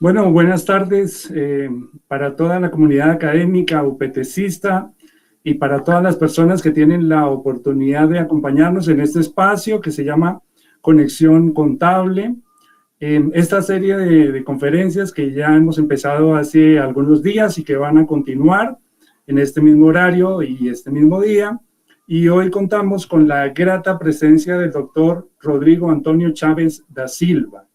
Bueno, buenas tardes para toda la comunidad académica UPTCista y para todas las personas que tienen la oportunidad de acompañarnos en este espacio que se llama Conexión Contable. Esta serie de conferencias que ya hemos empezado hace algunos días y que van a continuar en este mismo horario y este mismo día. Y hoy contamos con la grata presencia del doctor Rodrigo Antonio Chávez da Silva.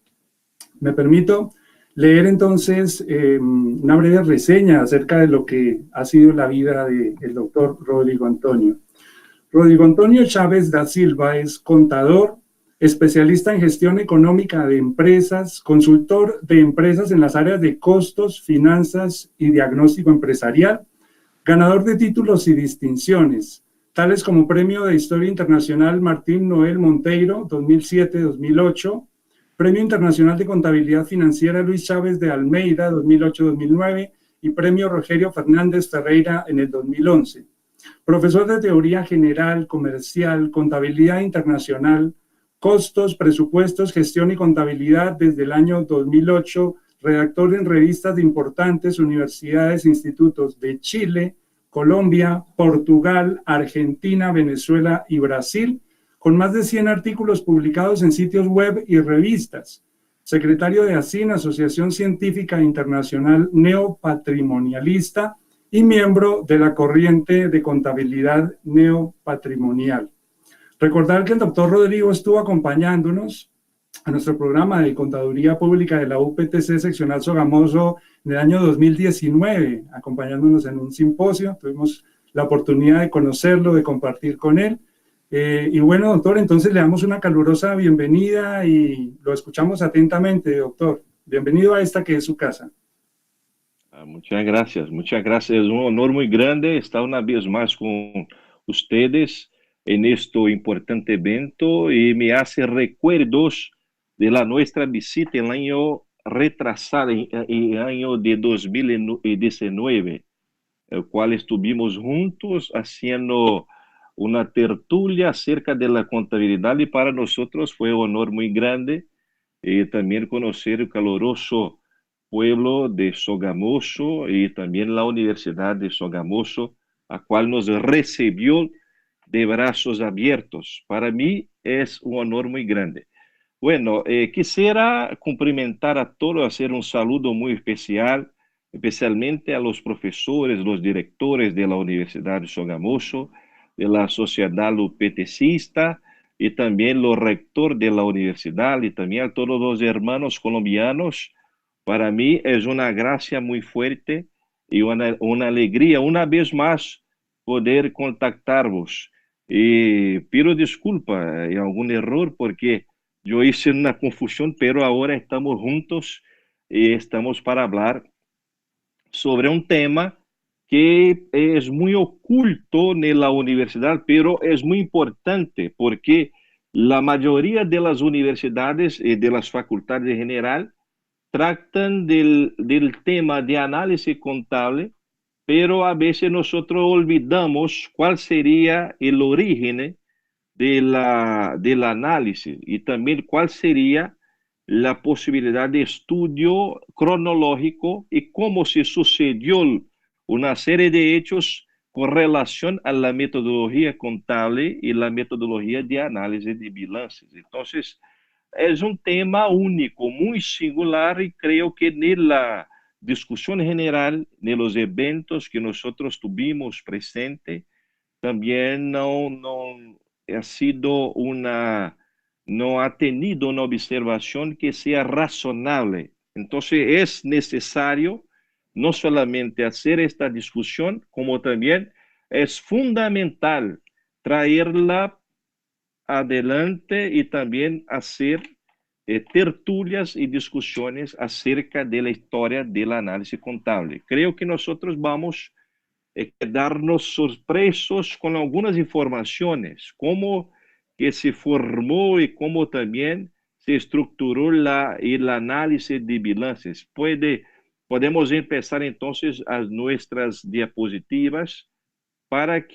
Me permito leer entonces una breve reseña acerca de lo que ha sido la vida del doctor Rodrigo Antonio. Rodrigo Antonio Chávez da Silva es contador, especialista en gestión económica de empresas, consultor de empresas en las áreas de costos, finanzas y diagnóstico empresarial, ganador de títulos y distinciones, tales como Premio de Historia Internacional Martín Noel Monteiro 2007-2008, Premio Internacional de Contabilidad Financiera Luis Chávez de Almeida 2008-2009 y Premio Rogelio Fernández Ferreira en el 2011. Profesor de Teoría General, Comercial, Contabilidad Internacional, Costos, Presupuestos, Gestión y Contabilidad desde el año 2008, redactor en revistas de importantes universidades e institutos de Chile, Colombia, Portugal, Argentina, Venezuela y Brasil, con más de 100 artículos publicados en sitios web y revistas. Secretario de ASIN, Asociación Científica Internacional Neopatrimonialista, y miembro de la corriente de contabilidad neopatrimonial. Recordar que el doctor Rodrigo estuvo acompañándonos a nuestro programa de Contaduría Pública de la UPTC Seccional Sogamoso en el año 2019, acompañándonos en un simposio. Tuvimos la oportunidad de conocerlo, de compartir con él. Y bueno, doctor, entonces le damos una calurosa bienvenida y lo escuchamos atentamente, doctor. Bienvenido a esta que es su casa. Muchas gracias, muchas gracias. Es un honor muy grande estar una vez más con ustedes en este importante evento y me hace recuerdos de la nuestra visita en el año retrasado, en el año de 2019, el cual estuvimos juntos haciendo una tertulia acerca de la contabilidad y para nosotros fue un honor muy grande también conocer el caloroso pueblo de Sogamoso y también la Universidad de Sogamoso, a cual nos recibió de brazos abiertos. Para mí es un honor muy grande. Bueno, quisiera cumprimentar a todos, hacer un saludo muy especial, especialmente a los profesores, los directores de la Universidad de Sogamoso, de la Sociedad Lupetecista, y también los rectores de la universidad y también a todos los hermanos colombianos. Para mí es una gracia muy fuerte y una alegría una vez más poder contactarvos. Y pido disculpa en algún error porque yo hice una confusión, pero ahora estamos juntos y estamos para hablar sobre un tema que es muy oculto en la universidad, pero es muy importante porque la mayoría de las universidades y de las facultades en general tratan del tema de análisis contable, pero a veces nosotros olvidamos cuál sería el origen del análisis y también cuál sería la posibilidad de estudio cronológico y cómo se sucedió una serie de hechos con relación a la metodología contable y la metodología de análisis de bilances. Entonces, es un tema único, muy singular y creo que en la discusión general, en los eventos que nosotros tuvimos presente, también no ha sido no ha tenido una observación que sea razonable. Entonces es necesario no solamente hacer esta discusión, como también es fundamental traerla adelante y también hacer tertulias y discusiones acerca de la historia del análisis contable. Creo que nosotros vamos quedarnos sorpresos con algunas informaciones, cómo que se formó y cómo también se estructuró el análisis de bilances. Podemos empezar entonces a nuestras diapositivas para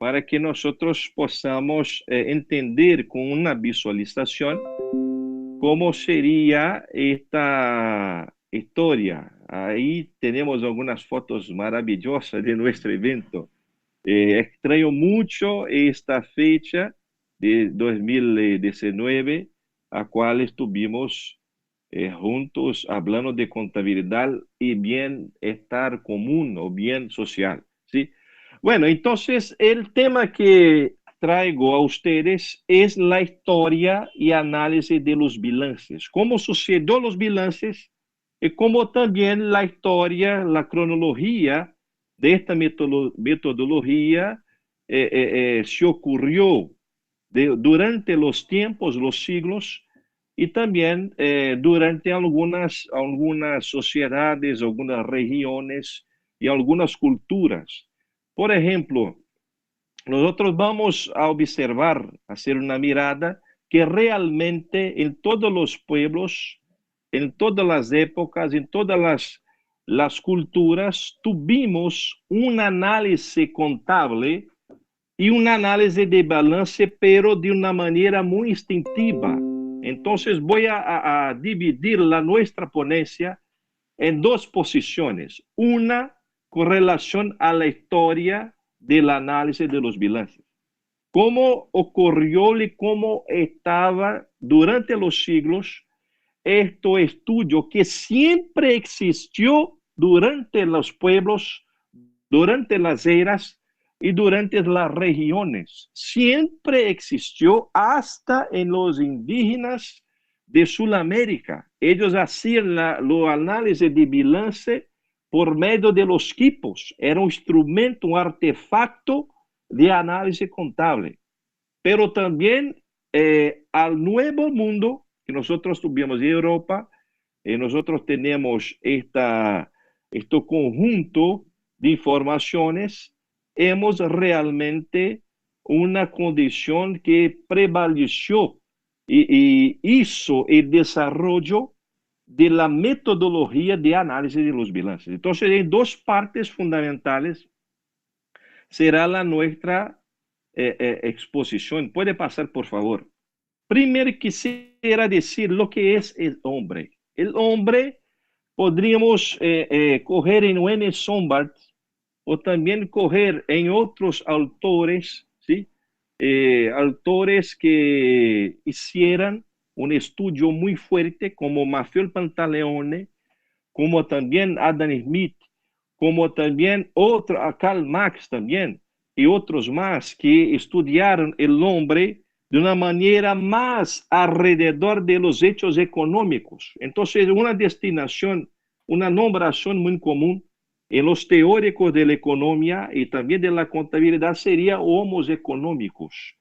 para que nosotros podamos entender con una visualización cómo sería esta historia. Ahí tenemos algunas fotos maravillosas de nuestro evento. Extraño mucho esta fecha de 2019, a cual estuvimos juntos hablando de contabilidad y bienestar común o bien social, ¿sí? Bueno, entonces el tema que traigo a ustedes es la historia y análisis de los bilances, cómo sucedió los bilances y cómo también la historia, la cronología de esta metodología se ocurrió durante los tiempos, los siglos, y también durante algunas sociedades, algunas regiones y algunas culturas. Por ejemplo, nosotros vamos a observar, hacer una mirada que realmente en todos los pueblos, en todas las épocas, en todas las culturas, tuvimos un análisis contable y un análisis de balance, pero de una manera muy instintiva. Entonces voy a dividir nuestra ponencia en dos posiciones. Una con relación a la historia del análisis de los bilances. Cómo ocurrió y cómo estaba durante los siglos este estudio que siempre existió durante los pueblos, durante las eras y durante las regiones. Siempre existió hasta en los indígenas de Sudamérica. Ellos hacían el análisis de balance por medio de los quipos. Era un instrumento, un artefacto de análisis contable. Pero también al nuevo mundo que nosotros tuvimos en Europa, nosotros tenemos este conjunto de informaciones, hemos realmente una condición que prevaleció y hizo el desarrollo de la metodología de análisis de los bilances. Entonces, en dos partes fundamentales será nuestra exposición. Puede pasar, por favor. Primero quisiera decir lo que es el hombre. El hombre podríamos coger en Wayne Sombart o también coger en otros autores, ¿sí? Autores que hicieran un estudio muy fuerte, como Maffeo Pantaleone, como también Adam Smith, como también Karl Marx también, y otros más que estudiaron el hombre de una manera más alrededor de los hechos económicos. Entonces, una destinación, una nombración muy común en los teóricos de la economía y también de la contabilidad sería homos económicos.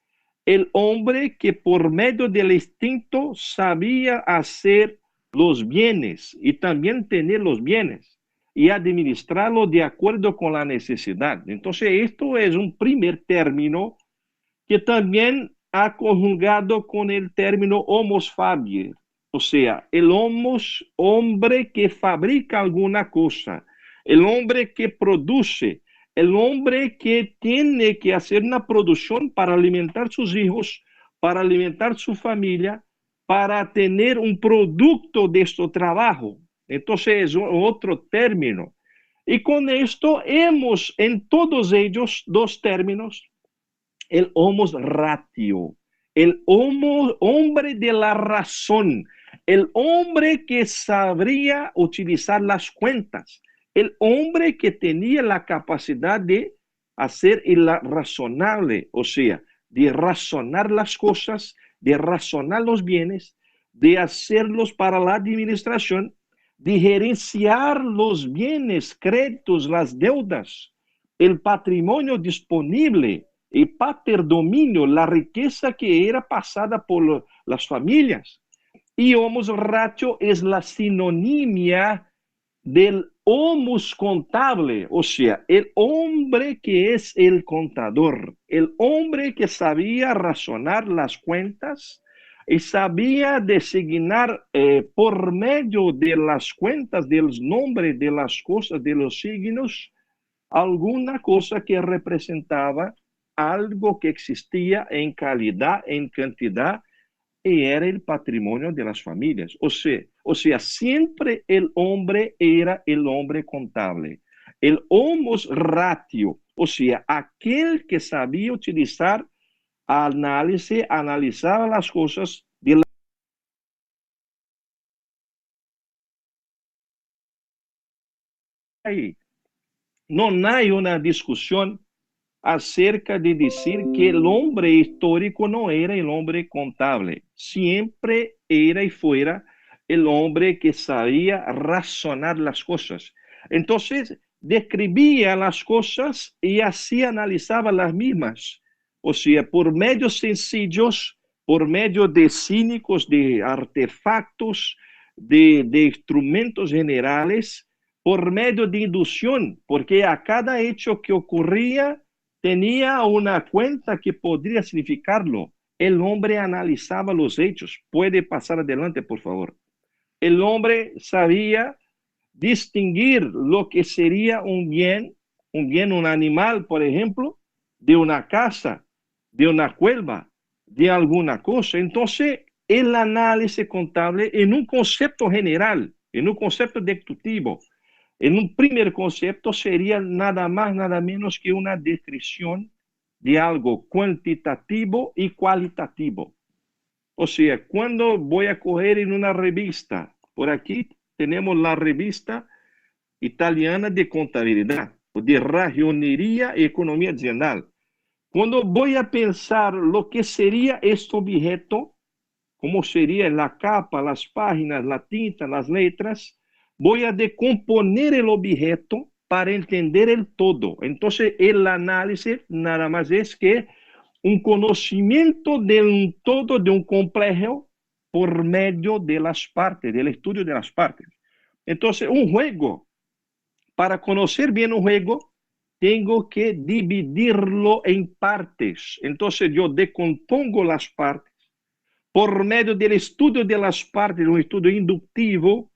El hombre que por medio del instinto sabía hacer los bienes y también tener los bienes y administrarlo de acuerdo con la necesidad. Entonces, esto es un primer término que también ha conjugado con el término homos faber, o sea, el homos, hombre que fabrica alguna cosa, el hombre que produce, el hombre que tiene que hacer una producción para alimentar sus hijos, para alimentar su familia, para tener un producto de este trabajo. Entonces es otro término. Y con esto hemos en todos ellos dos términos, el homos ratio, el hombre de la razón, el hombre que sabría utilizar las cuentas, el hombre que tenía la capacidad de hacer el razonable, o sea, de razonar las cosas, de razonar los bienes, de hacerlos para la administración, de gerenciar los bienes, créditos, las deudas, el patrimonio disponible, el paterdominio, la riqueza que era pasada por las familias. Y homos ratio es la sinonimia del homos contable, o sea, el hombre que es el contador, el hombre que sabía razonar las cuentas y sabía designar por medio de las cuentas, de los nombres de las cosas, de los signos, alguna cosa que representaba algo que existía en calidad, en cantidad, y era el patrimonio de las familias. O sea, siempre el hombre era el hombre contable. El homus ratio, o sea, aquel que sabía utilizar análisis, analizaba las cosas de la... No hay una discusión acerca de decir que el hombre histórico no era el hombre contable. Siempre era y fuera el hombre que sabía razonar las cosas. Entonces, describía las cosas y así analizaba las mismas. O sea, por medios sencillos, por medio de cínicos, de artefactos, de instrumentos generales, por medio de inducción, porque a cada hecho que ocurría tenía una cuenta que podría significarlo. El hombre analizaba los hechos. Puede pasar adelante, por favor. El hombre sabía distinguir lo que sería un animal, por ejemplo, de una casa, de una cueva, de alguna cosa. Entonces, el análisis contable en un concepto general, en un concepto deductivo, en un primer concepto sería nada más, nada menos que una descripción de algo cuantitativo y cualitativo. O sea, cuando voy a coger en una revista, por aquí tenemos la revista italiana de contabilidad, de ragionería y economía general. Cuando voy a pensar lo que sería este objeto, como sería la capa, las páginas, la tinta, las letras, voy a decomponer el objeto para entender el todo. Entonces, el análisis nada más es que un conocimiento del todo de un complejo por medio de las partes, del estudio de las partes. Entonces, un juego, para conocer bien un juego, tengo que dividirlo en partes. Entonces, yo decompongo las partes. Por medio del estudio de las partes, un estudio inductivo,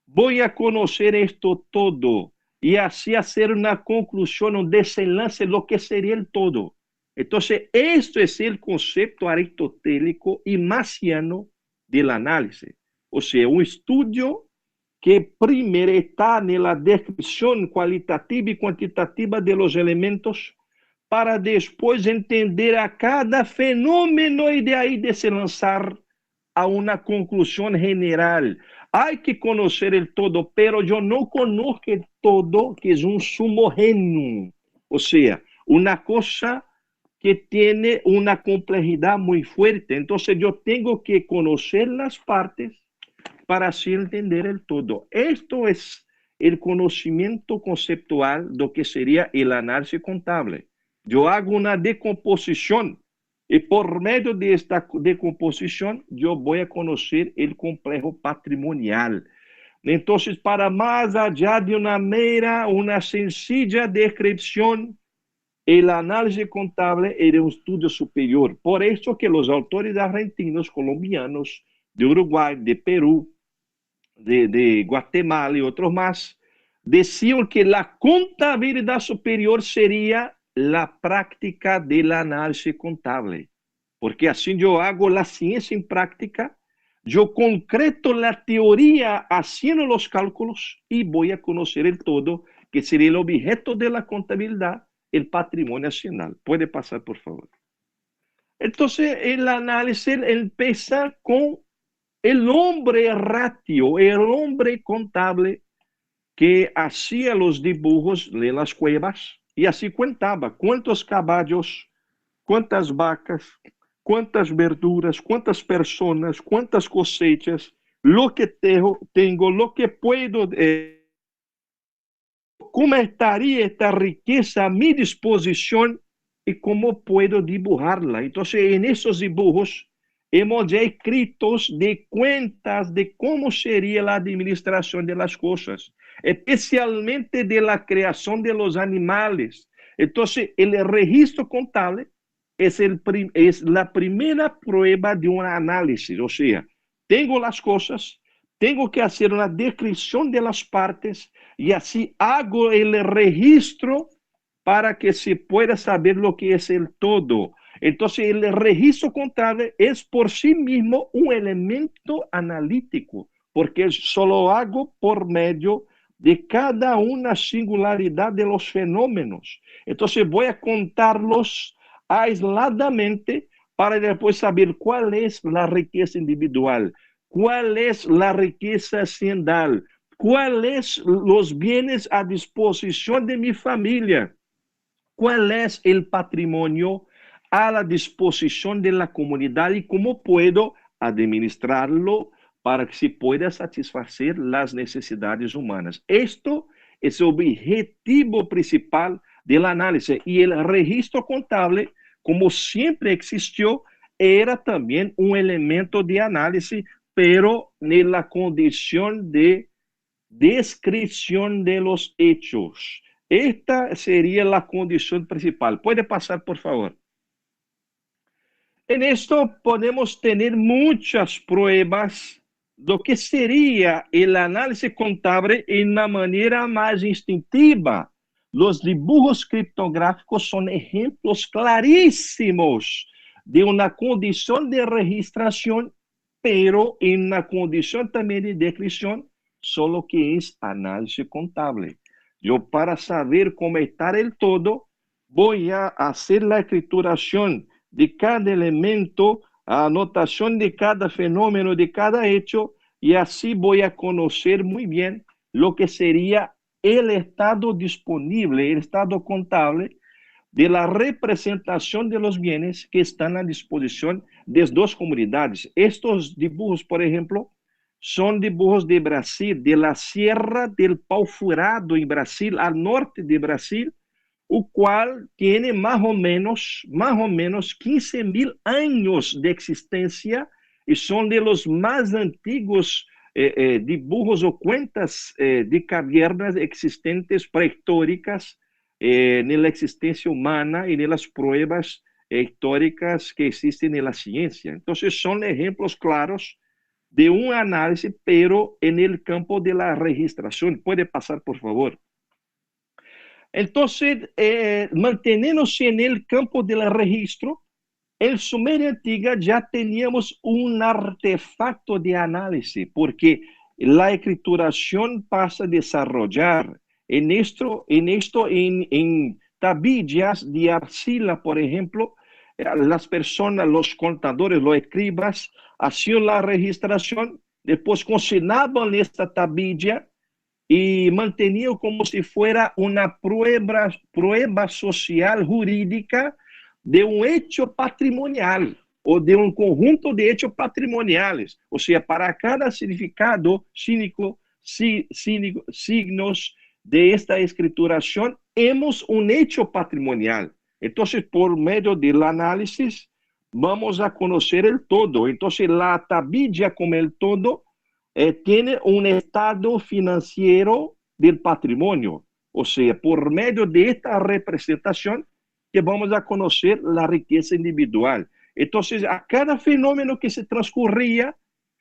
voy a conocer esto todo y así hacer una conclusión, un desenlace, lo que sería el todo. Entonces, esto es el concepto aristotélico y marciano del análisis. O sea, un estudio que primero está en la descripción cualitativa y cuantitativa de los elementos para después entender a cada fenómeno y de ahí desenlazar a una conclusión general. Hay que conocer el todo, pero yo no conozco el todo, que es un sumo genum. O sea, una cosa que tiene una complejidad muy fuerte. Entonces yo tengo que conocer las partes para así entender el todo. Esto es el conocimiento conceptual de lo que sería el análisis contable. Yo hago una decomposición y por medio de esta decomposición yo voy a conocer el complejo patrimonial. Entonces, para más allá de una sencilla descripción, el análisis contable era un estudio superior. Por eso que los autores argentinos, colombianos, de Uruguay, de Perú, de Guatemala y otros más, decían que la contabilidad superior sería la práctica del análisis contable. Porque así yo hago la ciencia en práctica, yo concreto la teoría haciendo los cálculos y voy a conocer el todo, que sería el objeto de la contabilidad, el patrimonio nacional. Puede pasar, por favor. Entonces, el análisis empieza con el hombre ratio, el hombre contable que hacía los dibujos de las cuevas y así contaba cuántos caballos, cuántas vacas, cuántas verduras, cuántas personas, cuántas cosechas, lo que tengo, lo que puedo, cómo estaría esta riqueza a mi disposición y cómo puedo dibujarla. Entonces, en esos dibujos hemos ya escritos de cuentas de cómo sería la administración de las cosas, especialmente de la creación de los animales. Entonces, el registro contable es la primera prueba de un análisis. O sea, tengo las cosas, tengo que hacer una descripción de las partes y así hago el registro para que se pueda saber lo que es el todo. Entonces, el registro contable es por sí mismo un elemento analítico, porque solo hago por medio de cada una singularidad de los fenómenos. Entonces, voy a contarlos aisladamente para después saber cuál es la riqueza individual, cuál es la riqueza haciendal, cuáles los bienes a disposición de mi familia, cuál es el patrimonio a la disposición de la comunidad y cómo puedo administrarlo para que se pueda satisfacer las necesidades humanas. Esto es el objetivo principal del análisis y el registro contable, como siempre existió, era también un elemento de análisis, pero en la condición de descripción de los hechos. Esta sería la condición principal. Puede pasar, por favor. En esto podemos tener muchas pruebas de lo que sería el análisis contable en una manera más instintiva. Los dibujos criptográficos son ejemplos clarísimos de una condición de registración, pero en una condición también de descripción, solo que es análisis contable. Yo, para saber cómo está el todo, voy a hacer la escrituración de cada elemento, a anotación de cada fenómeno, de cada hecho, y así voy a conocer muy bien lo que sería el estado disponible, el estado contable de la representación de los bienes que están a disposición de las dos comunidades. Estos dibujos, por ejemplo, son dibujos de Brasil, de la Sierra del Pau Furado en Brasil, al norte de Brasil, o cual tiene más o menos 15.000 años de existencia y son de los más antiguos dibujos o cuentas de cavernas existentes prehistóricas en la existencia humana y en las pruebas históricas que existen en la ciencia. Entonces son ejemplos claros de un análisis, pero en el campo de la registración. Puede pasar, por favor. Entonces, manteniéndose en el campo del registro, en Sumeria antigua ya teníamos un artefacto de análisis, porque la escrituración pasa a desarrollar en tablillas de arcilla, por ejemplo, las personas, los contadores, los escribas, hacían la registración, después consignaban esta tablilla y mantenían como si fuera una prueba social, jurídica, de un hecho patrimonial o de un conjunto de hechos patrimoniales. O sea, para cada significado, signos de esta escrituración, hemos un hecho patrimonial. Entonces, por medio del análisis, vamos a conocer el todo. Entonces, la tablilla como el todo tiene un estado financiero del patrimonio. O sea, por medio de esta representación, que vamos a conocer la riqueza individual. Entonces, a cada fenómeno que se transcurría,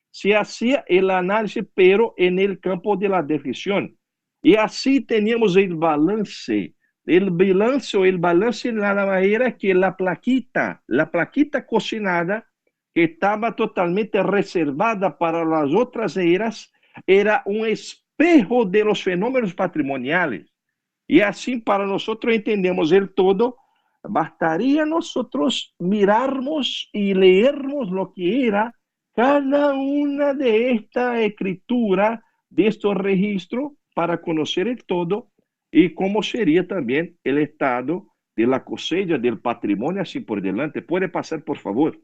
se hacía el análisis, pero en el campo de la descripción. Y así teníamos el balance. El balance nada más era que la plaquita cocinada, que estaba totalmente reservada para las otras eras, era un espejo de los fenómenos patrimoniales. Y así, para nosotros entendemos el todo, bastaría nosotros mirarnos y leernos lo que era cada una de esta escritura, de estos registros, para conocer el todo y cómo sería también el estado de la cosecha, del patrimonio, así por delante. Puede pasar, por favor.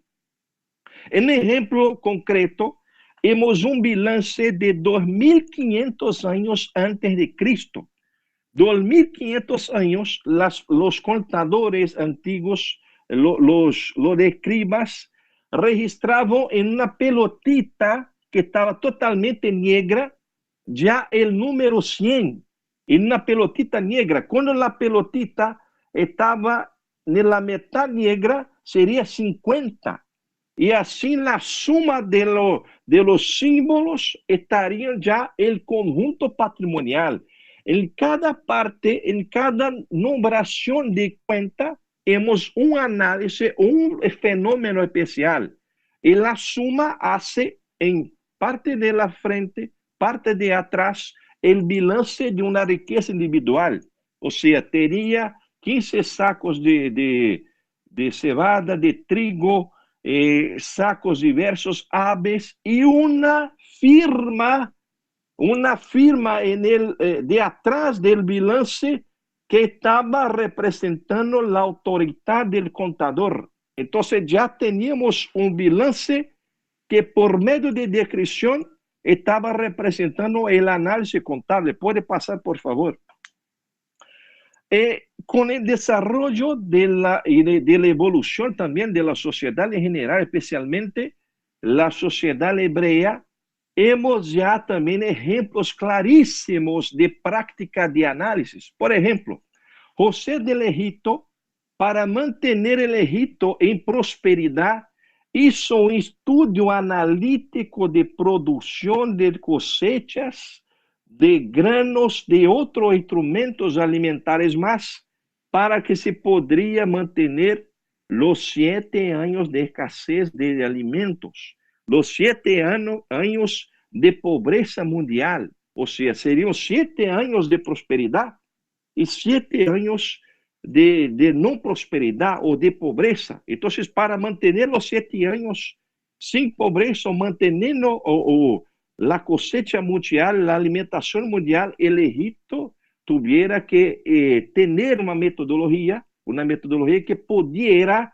En ejemplo concreto, hemos un balance de 2.500 años antes de Cristo. 2.500 años, los contadores antiguos, los escribas, registraban en una pelotita que estaba totalmente negra, ya el número 100, en una pelotita negra. Cuando la pelotita estaba en la mitad negra, sería 50. Y así la suma de los símbolos estarían ya el conjunto patrimonial. En cada parte, en cada nombración de cuenta, hemos un análisis, un fenómeno especial. Y la suma hace en parte de la frente, parte de atrás, el balance de una riqueza individual. O sea, tenía 15 sacos de cebada, de trigo, sacos diversos, aves y una firma en de atrás del balance que estaba representando la autoridad del contador. Entonces ya teníamos un balance que por medio de descripción estaba representando el análisis contable. Puede pasar, por favor. Con el desarrollo de la evolución también de la sociedad en general, especialmente la sociedad hebrea, hemos ya también ejemplos clarísimos de práctica de análisis. Por ejemplo, José del Egipto, para mantener el Egipto en prosperidad, hizo un estudio analítico de producción de cosechas, de granos, de otros instrumentos alimentares más, para que se podría mantener los 7 años de escasez de alimentos, los 7 años de pobreza mundial. O sea, serían 7 años de prosperidad y 7 años de no prosperidad o de pobreza. Entonces, para mantener los 7 años sin pobreza, manteniendo la cosecha mundial, la alimentación mundial, el Egipto tuviera que tener una metodología que pudiera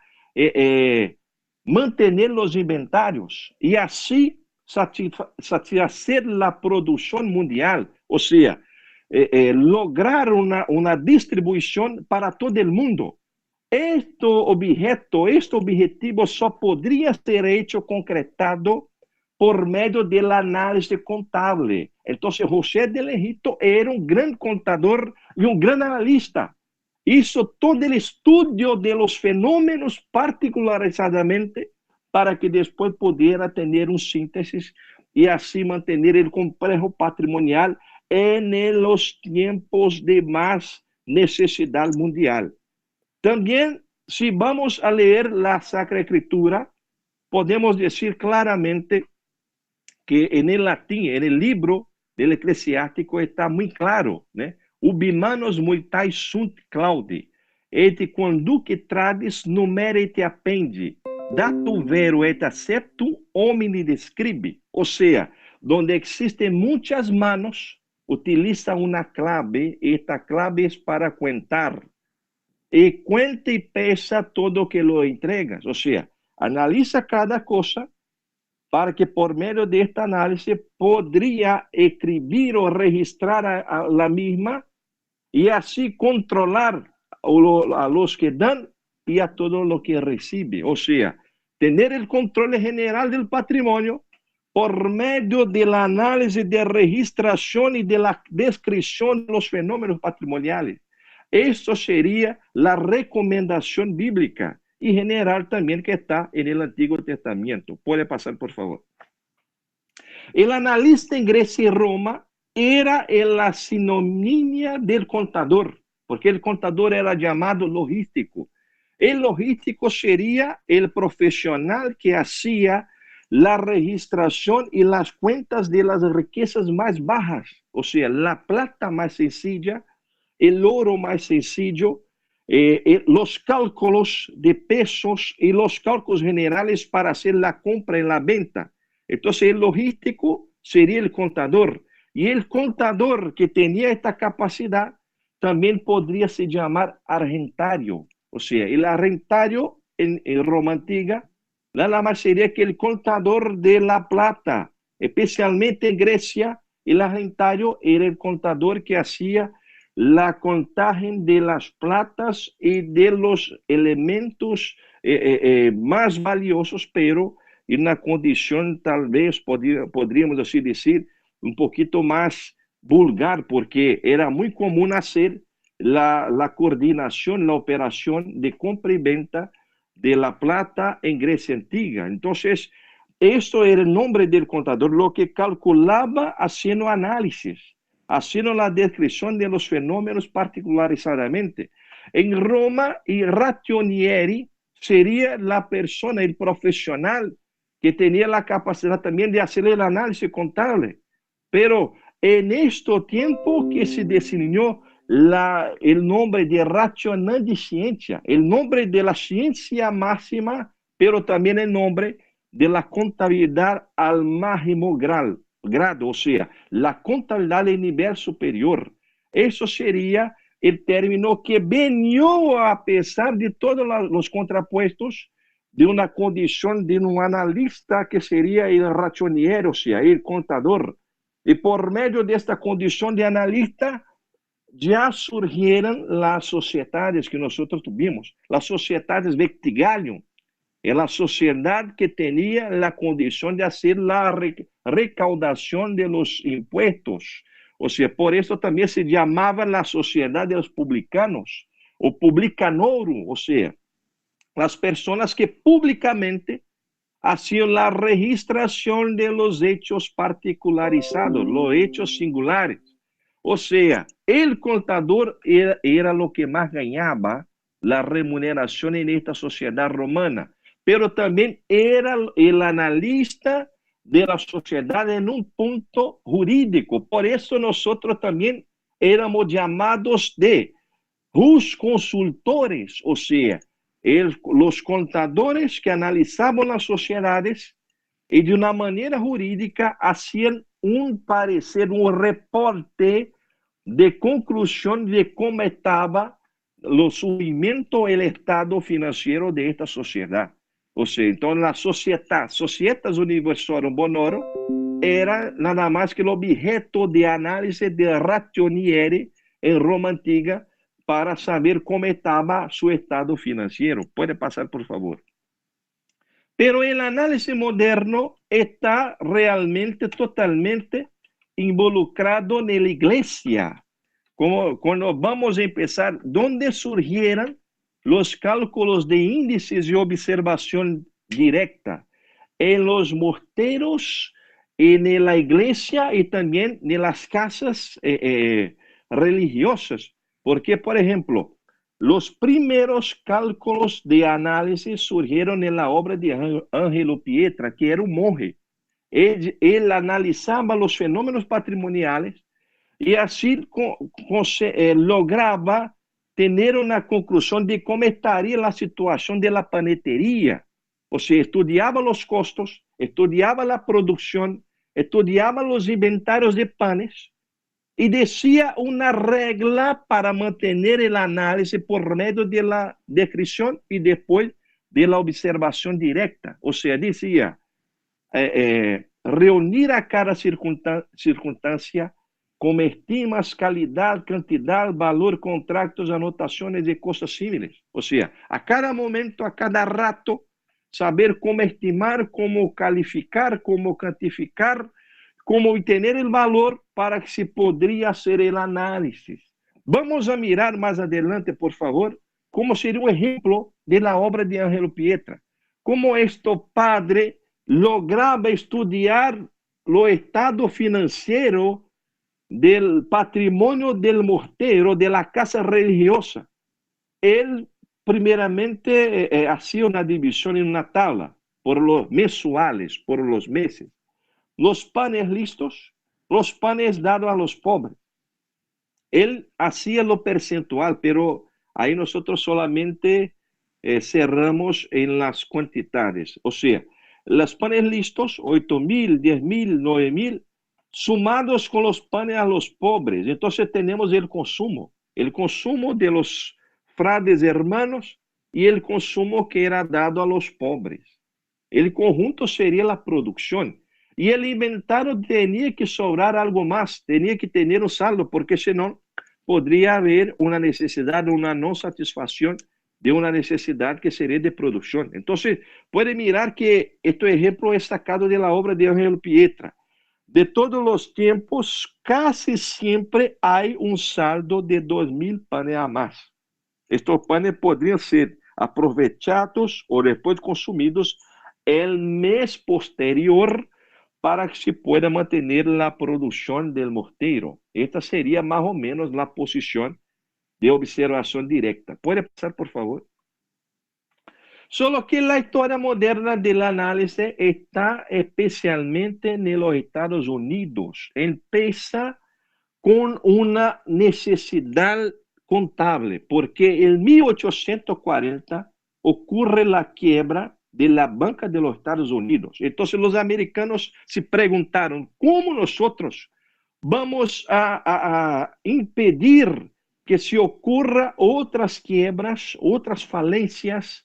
mantener los inventarios y así satisfacer la producción mundial. O sea, lograr una distribución para todo el mundo. Este objetivo só podría ser hecho concretado por medio del análisis contable. Entonces, José del Egipto era un gran contador y un gran analista. Hizo todo el estudio de los fenómenos particularizadamente para que después pudiera tener un síntesis y así mantener el complejo patrimonial en los tiempos de más necesidad mundial. También, si vamos a leer la Sacra Escritura, podemos decir claramente que en el latín, en el libro del Eclesiástico, está muy claro, ¿no? Ubi manos multae sunt claudi, et quanduque tradis numere te appende, datu vero et acceptum homini describe. O sea, donde existen muchas manos, utiliza una clave, esta clave es para contar. Y cuenta y pesa todo que lo entregas. O sea, analiza cada cosa para que por medio de este análisis podría escribir o registrar a la misma y así controlar a los que dan y a todo lo que recibe. O sea, tener el control general del patrimonio por medio del análisis de registración y de la descripción de los fenómenos patrimoniales. Esto sería la recomendación bíblica y general también que está en el Antiguo Testamento. Puede pasar, por favor. El analista en Grecia y Roma era la sinonimia del contador, porque el contador era llamado logístico. El logístico sería el profesional que hacía la registración y las cuentas de las riquezas más bajas, o sea, la plata más sencilla, el oro más sencillo, los cálculos de pesos y los cálculos generales para hacer la compra y la venta. Entonces, el logístico sería el contador. Y el contador que tenía esta capacidad también podría se llamar argentario. O sea, el argentario en Roma antigua nada más sería que el contador de la plata. Especialmente en Grecia, el argentario era el contador que hacía la contaje de las platas y de los elementos más valiosos, pero en una condición tal vez podríamos así decir un poquito más vulgar, porque era muy común hacer la coordinación, la operación de compra y venta de la plata en Grecia antigua. Entonces, esto era el nombre del contador, lo que calculaba haciendo análisis. haciendo la descripción de los fenómenos particularizadamente. En Roma, el ragionieri sería la persona, el profesional que tenía la capacidad también de hacer el análisis contable. Pero en este tiempo que se definió el nombre de racionante ciencia, el nombre de la ciencia máxima, pero también el nombre de la contabilidad al máximo grado, o sea, la contabilidad de nivel superior. Eso sería el término que venió a pesar de todos los contrapuestos de una condición de un analista que sería el racionero, o sea, el contador. Y por medio de esta condición de analista, ya surgieron las sociedades que nosotros tuvimos, las sociedades Vectigalium, la sociedad que tenía la condición de hacer la recaudación de los impuestos. O sea, por eso también se llamaba la sociedad de los publicanos, o publicanorum, o sea, las personas que públicamente hacían la registración de los hechos particularizados, los hechos singulares. O sea, el contador era lo que más ganaba la remuneración en esta sociedad romana, pero también era el analista de la sociedad en un punto jurídico. Por eso nosotros también éramos llamados de consultores, o sea, los contadores que analizaban las sociedades y de una manera jurídica hacían un parecer, un reporte de conclusión de cómo estaba el sumimiento, el estado financiero de esta sociedad. O sea, entonces la Societas Universorum Bonorum, era nada más que el objeto de análisis de ragionieri en Roma antigua para saber cómo estaba su estado financiero. Puede pasar, por favor. Pero el análisis moderno está realmente, totalmente involucrado en la iglesia. Como cuando vamos a empezar, ¿dónde surgieron los cálculos de índices y observación directa? En los morteros, en la iglesia y también en las casas religiosas. Porque, por ejemplo, los primeros cálculos de análisis surgieron en la obra de Angelo Pietra, que era un monje. Él analizaba los fenómenos patrimoniales y así lograba tener una conclusión de cómo estaría la situación de la panetería. O sea, estudiaba los costos, estudiaba la producción, estudiaba los inventarios de panes y decía una regla para mantener el análisis por medio de la descripción y después de la observación directa. O sea, decía, reunir a cada circunstancia como estimas, calidad, cantidad, valor, contratos, anotaciones y cosas similares. O sea, a cada momento, a cada rato, saber cómo estimar, cómo calificar, cómo cuantificar, cómo obtener el valor para que se podría hacer el análisis. Vamos a mirar más adelante, por favor, cómo sería un ejemplo de la obra de Angelo Pietra. Cómo este padre lograba estudiar lo estado financiero del patrimonio del mortero, de la casa religiosa. Él primeramente hacía una división en una tabla por los mensuales, por los meses. Los panes listos, los panes dados a los pobres. Él hacía lo percentual, pero ahí nosotros solamente cerramos en las cantidades. O sea, los panes listos, 8,000, 10,000, 9,000, sumados con los panes a los pobres. Entonces tenemos el consumo de los frades hermanos y el consumo que era dado a los pobres. El conjunto sería la producción. Y el inventario tenía que sobrar algo más, tenía que tener un saldo, porque si no, podría haber una necesidad, una no satisfacción de una necesidad que sería de producción. Entonces, puede mirar que este ejemplo es sacado de la obra de Angelo Pietra. De todos los tiempos, casi siempre hay un saldo de 2,000 panes a más. Estos panes podrían ser aprovechados o después consumidos el mes posterior para que se pueda mantener la producción del mortero. Esta sería más o menos la posición de observación directa. ¿Puede pasar, por favor? Solo que la historia moderna del análisis está especialmente en los Estados Unidos. Empieza con una necesidad contable, porque en 1840 ocurre la quiebra de la banca de los Estados Unidos. Entonces los americanos se preguntaron, ¿cómo nosotros vamos a impedir que se ocurra otras quiebras, otras falencias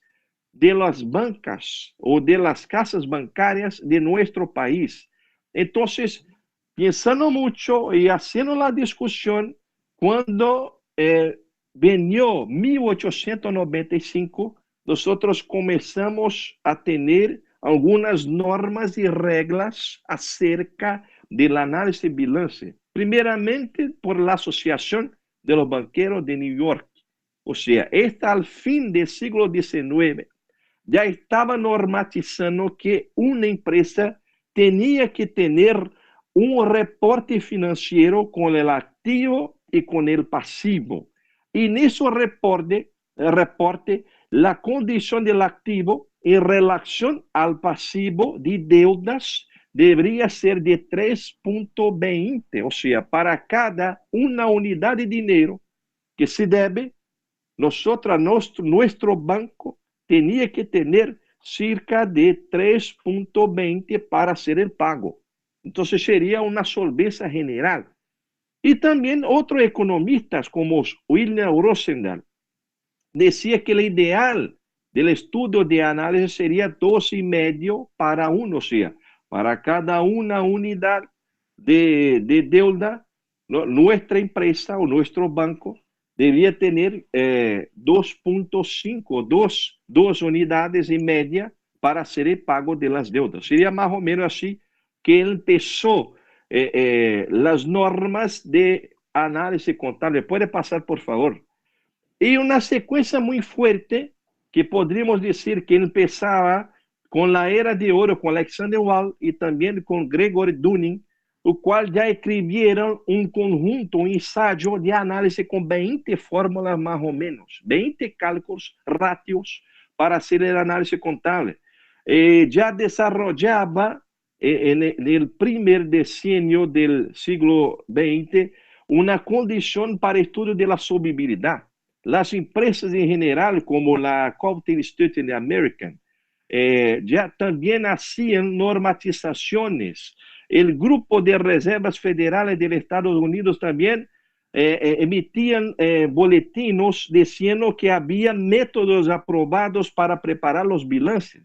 de las bancas o de las casas bancarias de nuestro país? Entonces, pensando mucho y haciendo la discusión, cuando vino 1895, nosotros comenzamos a tener algunas normas y reglas acerca del análisis de balance, primeramente por la Asociación de los Banqueros de New York. O sea, esta al fin del siglo XIX ya estaba normatizando que una empresa tenía que tener un reporte financiero con el activo y con el pasivo. Y en ese reporte, la condición del activo en relación al pasivo de deudas debería ser de 3.20, o sea, para cada una unidad de dinero que se debe, nuestro banco tenía que tener cerca de 3.20 para hacer el pago. Entonces sería una solvencia general. Y también otros economistas como William Rosendahl decía que el ideal del estudio de análisis sería 2,5 para 1, o sea, para cada una unidad de deuda, nuestra empresa o nuestro banco debía tener 2.5, dos unidades y media para hacer el pago de las deudas. Sería más o menos así que empezó las normas de análisis contable. Puede pasar, por favor. Y una secuencia muy fuerte que podríamos decir que empezaba con la era de oro, con Alexander Wall y también con Gregory Dunning, o cual ya escribieron un conjunto, un ensayo de análisis con 20 fórmulas más o menos, 20 cálculos, ratios para hacer el análisis contable. Ya desarrollaba en el primer decenio del siglo XX una condición para estudio de la solvibilidad. Las empresas en general, como la Cocktail Institute American, ya también hacían normatizaciones. El Grupo de Reservas Federales de los Estados Unidos también emitían boletines diciendo que había métodos aprobados para preparar los balances.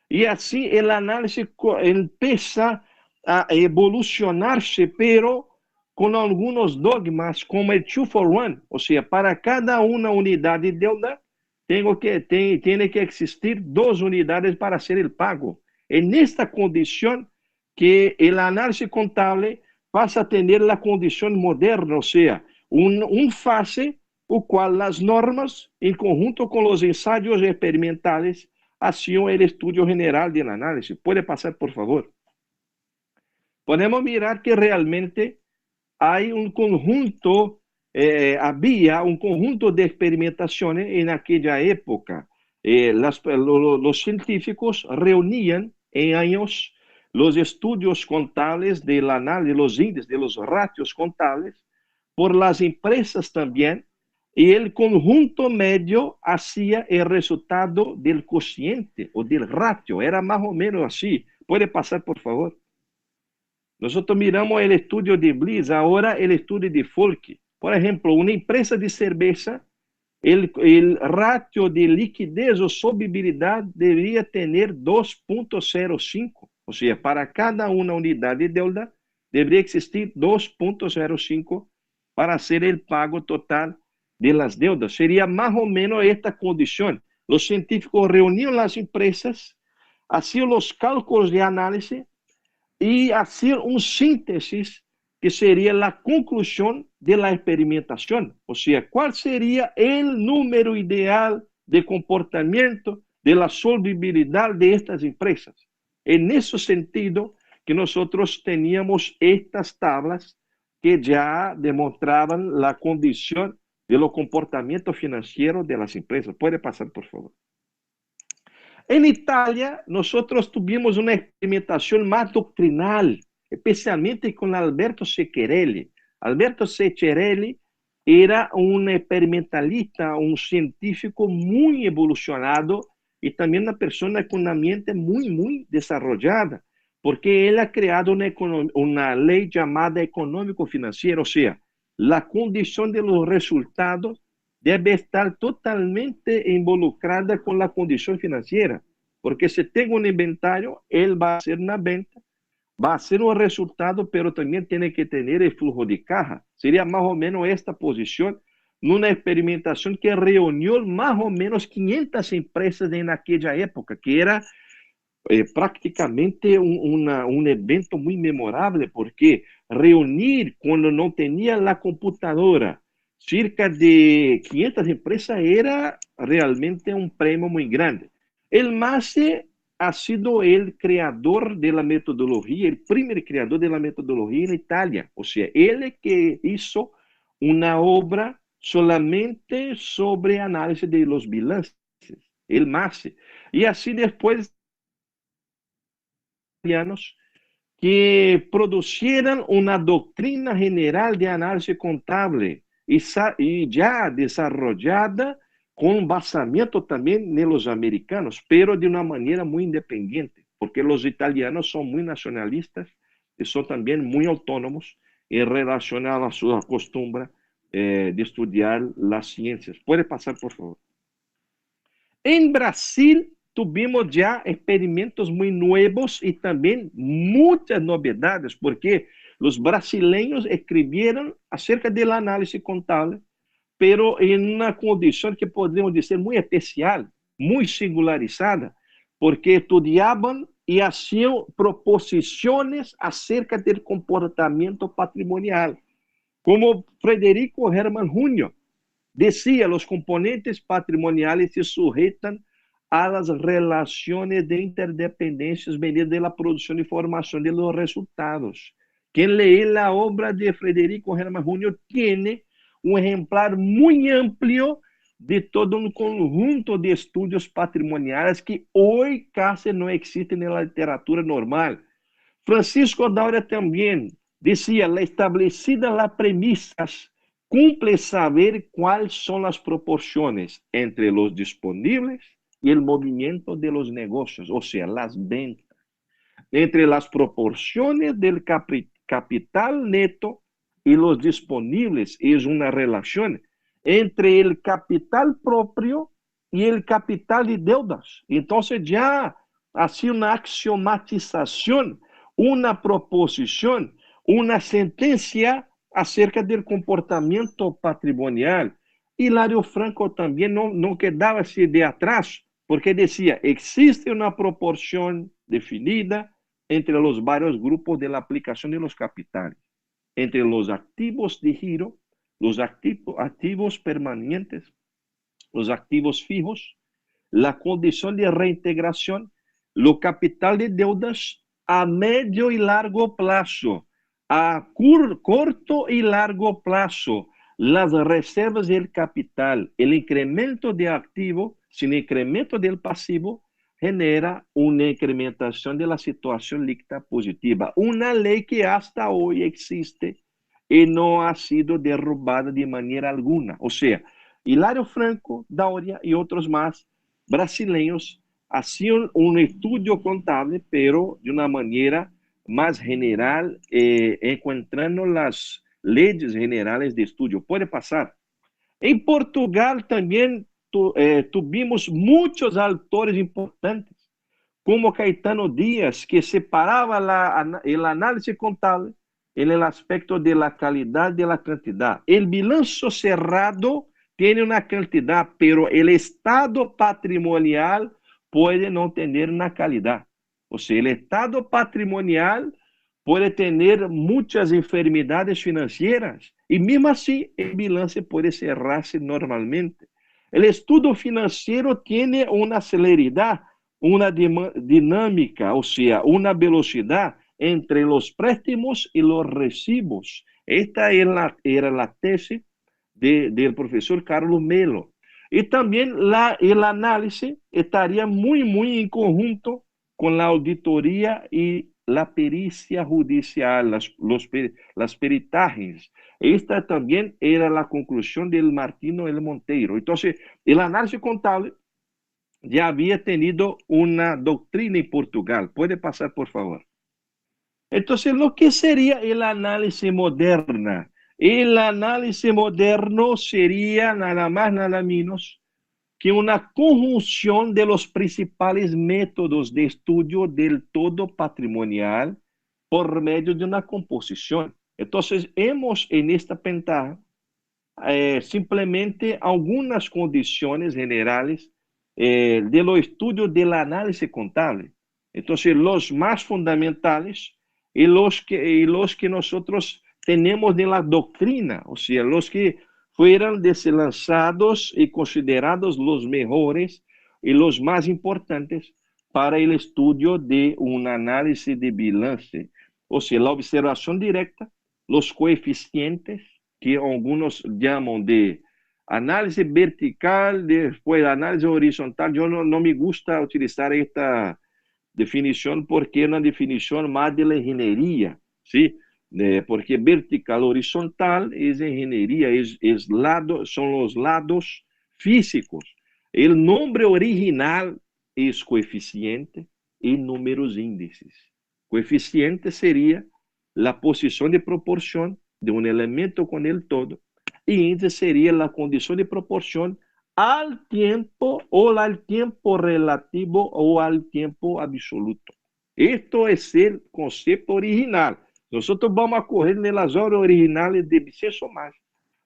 Y así el análisis empieza a evolucionarse, pero con algunos dogmas como el 2 for 1, o sea, para cada una unidad de deuda tiene que existir 2 unidades para hacer el pago. En esta condición que el análisis contable pasa a tener la condición moderna, o sea, un fase o cual las normas, en conjunto con los ensayos experimentales, hacían el estudio general del análisis. Puede pasar, por favor. Podemos mirar que realmente hay un conjunto, había un conjunto de experimentaciones en aquella época. Los científicos reunían en años los estudios contables del análisis, los índices, de los ratios contables, por las empresas también, y el conjunto medio hacía el resultado del cociente o del ratio. Era más o menos así. Puede pasar, por favor. Nosotros miramos el estudio de Bliss, ahora el estudio de Folk. Por ejemplo, una empresa de cerveza, el ratio de liquidez o solvibilidad debería tener 2.05. O sea, para cada una unidad de deuda debería existir 2.05 para hacer el pago total de las deudas. Sería más o menos esta condición. Los científicos reunían las empresas, hacían los cálculos de análisis y hacer un síntesis que sería la conclusión de la experimentación. O sea, ¿cuál sería el número ideal de comportamiento de la solvibilidad de estas empresas? En ese sentido que nosotros teníamos estas tablas que ya demostraban la condición de los comportamientos financieros de las empresas. Puede pasar, por favor. En Italia, nosotros tuvimos una experimentación más doctrinal, especialmente con Alberto Ceccarelli. Alberto Ceccarelli era un experimentalista, un científico muy evolucionado y también una persona con una mente muy desarrollada, porque él ha creado una ley llamada económico-financiera, o sea, la condición de los resultados debe estar totalmente involucrada con la condición financiera, porque si tengo un inventario, él va a hacer una venta, va a ser un resultado, pero también tiene que tener el flujo de caja. Sería más o menos esta posición en una experimentación que reunió más o menos 500 empresas en aquella época, que era prácticamente un evento muy memorable, porque reunir cuando no tenía la computadora cerca de 500 empresas era realmente un premio muy grande. El MASE ha sido el creador de la metodología, el primer creador de la metodología en Italia. O sea, él que hizo una obra solamente sobre análisis de los bilances, el MASE. Y así después que producieran una doctrina general de análisis contable y ya desarrollada con basamiento también de los americanos, pero de una manera muy independiente, porque los italianos son muy nacionalistas y son también muy autónomos en relación a su costumbre de estudiar las ciencias. Puede pasar, por favor. En Brasil tuvimos ya experimentos muy nuevos y también muchas novedades, porque los brasileños escribieron acerca del análisis contable, pero en una condición que podemos decir muy especial, muy singularizada, porque estudiaban y hacían proposiciones acerca del comportamiento patrimonial, como Frederico Hermann Jr. decía, los componentes patrimoniales se sujetan a las relaciones de interdependencias venidas de la producción y formación de los resultados. Quien lee la obra de Frederico Hermann Jr. tiene un ejemplar muy amplio de todo un conjunto de estudios patrimoniales que hoy casi no existen en la literatura normal. Francisco Daura también decía, la establecida las premisas, cumple saber cuáles son las proporciones entre los disponibles y el movimiento de los negocios, o sea, las ventas, entre las proporciones del capital neto y los disponibles. Es una relación entre el capital propio y el capital de deudas. Entonces ya ha sido una axiomatización, una proposición, una sentencia acerca del comportamiento patrimonial. Hilario Franco también no quedaba así de atrás, porque decía, existe una proporción definida entre los varios grupos de la aplicación de los capitales, entre los activos de giro, los activos permanentes, los activos fijos, la condición de reintegración, lo capital de deudas a medio y largo plazo, a corto y largo plazo, las reservas del capital, el incremento de activo sin incremento del pasivo genera una incrementación de la situación líquida positiva. Una ley que hasta hoy existe y no ha sido derrubada de manera alguna. O sea, Hilario Franco, Daura y otros más brasileños hacían un estudio contable, pero de una manera más general, encontrando las leyes generales de estudio. Puede pasar. En Portugal también tuvimos muchos autores importantes, como Caetano Díaz, que separaba el análisis contable en el aspecto de la calidad y de la cantidad. El bilancio cerrado tiene una cantidad, pero el estado patrimonial puede no tener una calidad. O sea, el estado patrimonial puede tener muchas enfermedades financieras y mismo así el balance puede cerrarse normalmente. El estudio financiero tiene una celeridad, una dinámica, o sea, una velocidad entre los préstamos y los recibos. Esta era la tesis del profesor Carlos Melo. Y también el análisis estaría muy en conjunto con la auditoría y la pericia judicial, las peritajes. Esta también era la conclusión del Martino L. Monteiro. Entonces, el análisis contable ya había tenido una doctrina en Portugal. Puede pasar, por favor. Entonces, lo que sería el análisis moderno? El análisis moderno sería nada más, nada menos que una conjunción de los principales métodos de estudio del todo patrimonial por medio de una composición. Entonces, hemos en esta ventaja simplemente algunas condiciones generales de los estudios del análisis contable. Entonces, los más fundamentales y los que nosotros tenemos de la doctrina, o sea, los que fueron lanzados y considerados los mejores y los más importantes para el estudio de un análisis de balance. O sea, la observación directa, los coeficientes, que algunos llaman de análisis vertical, después análisis horizontal. Yo no me gusta utilizar esta definición porque es una definición más de la ingeniería, ¿sí? Porque vertical, horizontal es ingeniería, son los lados físicos. El nombre original es coeficiente y números índices. Coeficiente sería la posición de proporción de un elemento con el todo, y índice sería la condición de proporción al tiempo o al tiempo relativo o al tiempo absoluto. Esto es el concepto original. Nosotros vamos a coger en las obras originales de Vicente Más.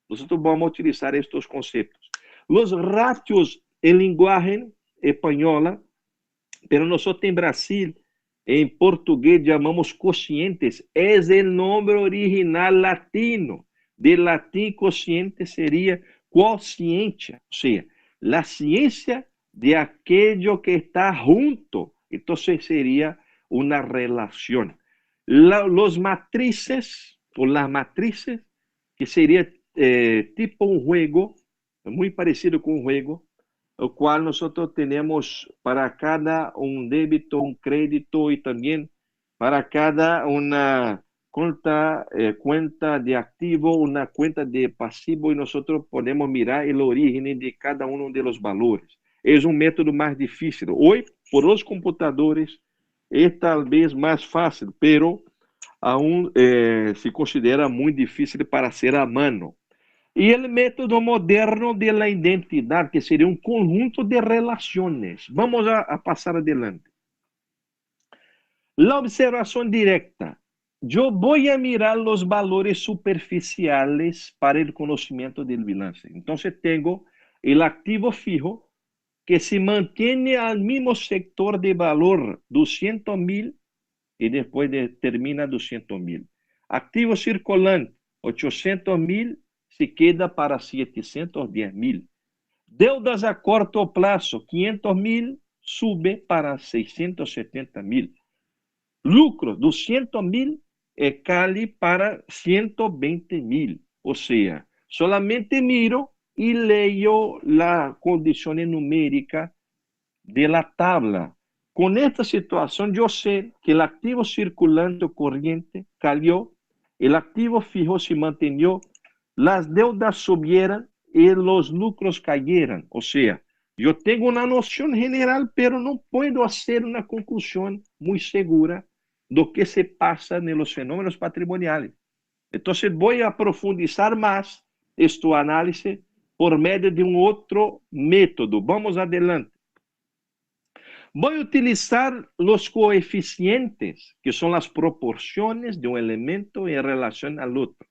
Nosotros vamos a utilizar estos conceptos. Los ratios en lenguaje española, pero nosotros en Brasil, en portugués llamamos cocientes. Es el nombre original latino. De latín, cociente sería quociencia, o sea, la ciencia de aquello que está junto. Entonces sería una relación. Los matrices, o las matrices, que sería tipo un juego, muy parecido con un juego, el cual nosotros tenemos para cada un débito, un crédito y también para cada una cuenta de activo, una cuenta de pasivo, y nosotros podemos mirar el origen de cada uno de los valores. Es un método más difícil. Hoy, por los computadores, es tal vez más fácil, pero aún se considera muy difícil para hacer a mano. Y el método moderno de la identidad, que sería un conjunto de relaciones. Vamos a pasar adelante. La observación directa. Yo voy a mirar los valores superficiales para el conocimiento del balance. Entonces tengo el activo fijo que se mantiene al mismo sector de valor 200.000 y después termina 200.000. Activo circulante 800.000 se queda para 710.000. Deudas a corto plazo 500.000 sube para 670.000. Lucro 200.000 cale para 120.000. O sea, solamente miro y leo la condición numérica de la tabla. Con esta situación yo sé que el activo circulante o corriente cayó, el activo fijo se mantenió, las deudas subieran y los lucros cayeran. O sea, yo tengo una noción general, pero no puedo hacer una conclusión muy segura de lo que se pasa en los fenómenos patrimoniales. Entonces voy a profundizar más este análisis por medio de un otro método. Vamos adelante. Voy a utilizar los coeficientes, que son las proporciones de un elemento en relación al otro.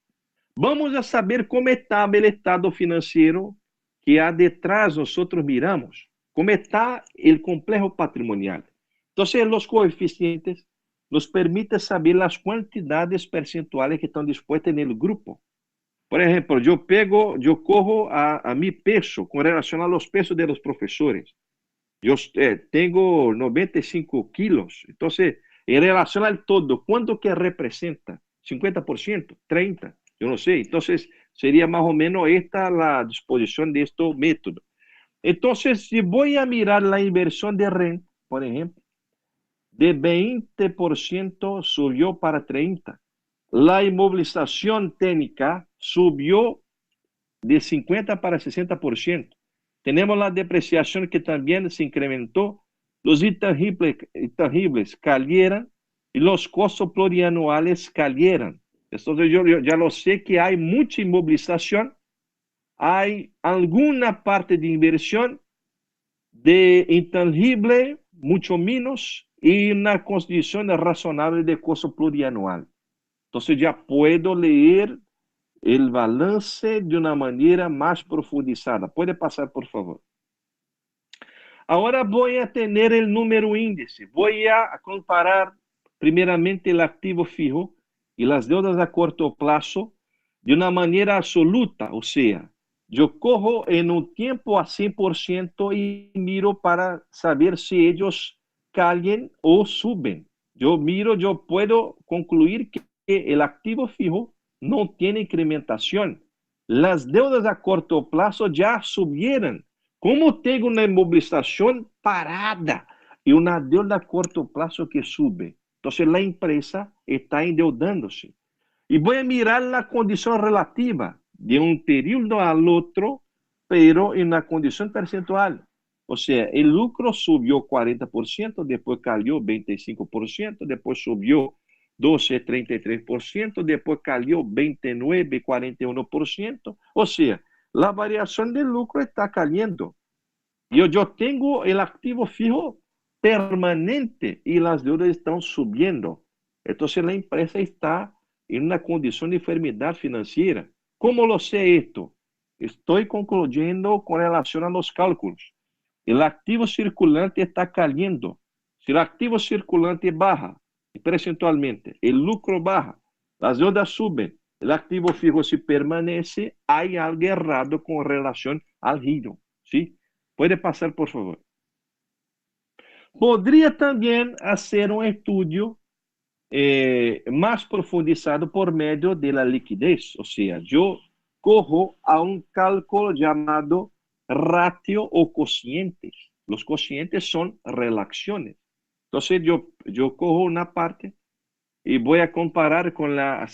Vamos a saber cómo estaba el estado financiero que hay detrás nosotros miramos, cómo está el complejo patrimonial. Entonces, los coeficientes nos permiten saber las cantidades percentuales que están dispuestas en el grupo. Por ejemplo, yo cojo a mi peso con relación a los pesos de los profesores. Yo tengo 95 kilos, entonces en relación al todo, ¿cuánto que representa? ¿50%? ¿30%? Yo no sé. Entonces, sería más o menos esta la disposición de este método. Entonces, si voy a mirar la inversión de renta, por ejemplo, de 20% subió para 30%. La inmovilización técnica subió de 50 para 60%. Tenemos la depreciación que también se incrementó. Los intangibles cayeron y los costos plurianuales cayeron. Entonces yo ya lo sé que hay mucha inmovilización, hay alguna parte de inversión de intangible, mucho menos, y una condición razonable de costo plurianual. Entonces ya puedo leer el balance de una manera más profundizada. Puede pasar, por favor. Ahora voy a tener el número índice. Voy a comparar primeramente el activo fijo y las deudas a corto plazo de una manera absoluta. O sea, yo cojo en un tiempo a 100% y miro para saber si ellos caen o suben. Yo miro, yo puedo concluir que el activo fijo no tiene incrementación. Las deudas a corto plazo ya subieron. Como tengo una inmovilización parada y una deuda a corto plazo que sube, entonces la empresa está endeudándose. Y voy a mirar la condición relativa de un periodo al otro, pero en una condición percentual. O sea, el lucro subió 40%, después cayó 25%, después subió 12, 33%, después cayó 29, 41%. O sea, la variación del lucro está cayendo. Yo tengo el activo fijo permanente y las deudas están subiendo. Entonces la empresa está en una condición de enfermedad financiera. ¿Cómo lo sé esto? Estoy concluyendo con relación a los cálculos. El activo circulante está cayendo. Si el activo circulante baja percentualmente, el lucro baja, las deudas suben, el activo fijo se permanece, hay algo errado con relación al giro, ¿sí? Puede pasar, por favor. Podría también hacer un estudio más profundizado por medio de la liquidez. O sea, yo cojo a un cálculo llamado ratio o cocientes. Los cocientes son relaciones. Entonces yo cojo una parte y voy a comparar con la